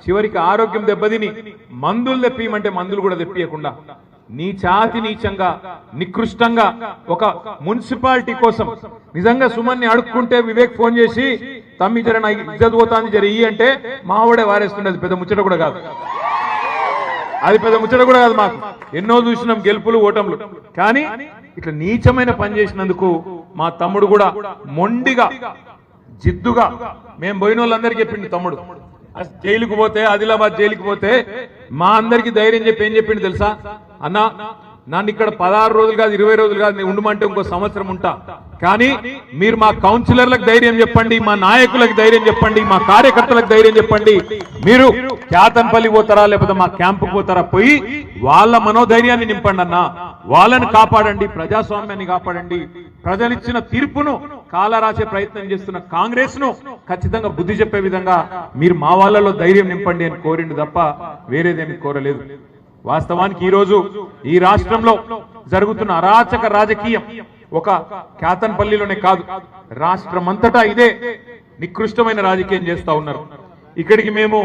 చివరికి ఆరోగ్యం దెబ్బతిని మందులు తెప్పియమంటే మందులు కూడా తెప్పియకుండా నీచాతి నీచంగా నికృష్టంగా ఒక మున్సిపాలిటీ కోసం నిజంగా సుమన్ని అడుక్కుంటే వివేక్ ఫోన్ చేసి తమ్మి జర నా ఇజ్జత్ పోతాంది జర ఇయ్యి అంటే మావాడే వారేస్తుండేది. పెద్ద ముచ్చట కూడా కాదు అది, పెద్ద ముచ్చట కూడా కాదు. మాకు ఎన్నో చూసినాం గెలుపులు ఓటములు, కానీ ఇట్లా నీచమైన పని చేసినందుకు మా తమ్ముడు కూడా మొండిగా జిద్దుగా మేము పోయిన వాళ్ళందరికీ చెప్పిండు తమ్ముడు. జైలుకు పోతే ఆదిలాబాద్ జైలుకి పోతే మా అందరికి ధైర్యం చెప్పి ఏం చెప్పిండు తెలుసా? అన్న నన్ను ఇక్కడ 16 రోజులు కాదు 20 రోజులు కాదు నేను ఉండమంటే ఇంకో సంవత్సరం ఉంటా, కానీ మీరు మా కౌన్సిలర్లకు ధైర్యం చెప్పండి, మా నాయకులకు ధైర్యం చెప్పండి, మా కార్యకర్తలకు ధైర్యం చెప్పండి. మీరు క్యాతన్పల్లి పోతారా లేకపోతే మా క్యాంపుకు పోతారా, పోయి వాళ్ళ మనోధైర్యాన్ని నింపండి అన్న, వాళ్ళని కాపాడండి, ప్రజాస్వామ్యాన్ని కాపాడండి. ప్రజలిచ్చిన తీర్పును కాలరాసే ప్రయత్నం చేస్తున్న కాంగ్రెస్ ను ఖచ్చితంగా బుద్ధి చెప్పే విధంగా మీరు మా వాళ్ళలో ధైర్యం నింపండి అని కోరిండు తప్ప వేరేదేమి కోరలేదు. వాస్తవానికి ఈ రోజు ఈ రాష్ట్రంలో జరుగుతున్న అరాచక రాజకీయం ఒక క్యాతన్పల్లిలోనే కాదు, రాష్ట్రమంతటా ఇదే నికృష్టమైన రాజకీయం చేస్తా ఉన్నారు. ఇక్కడికి మేము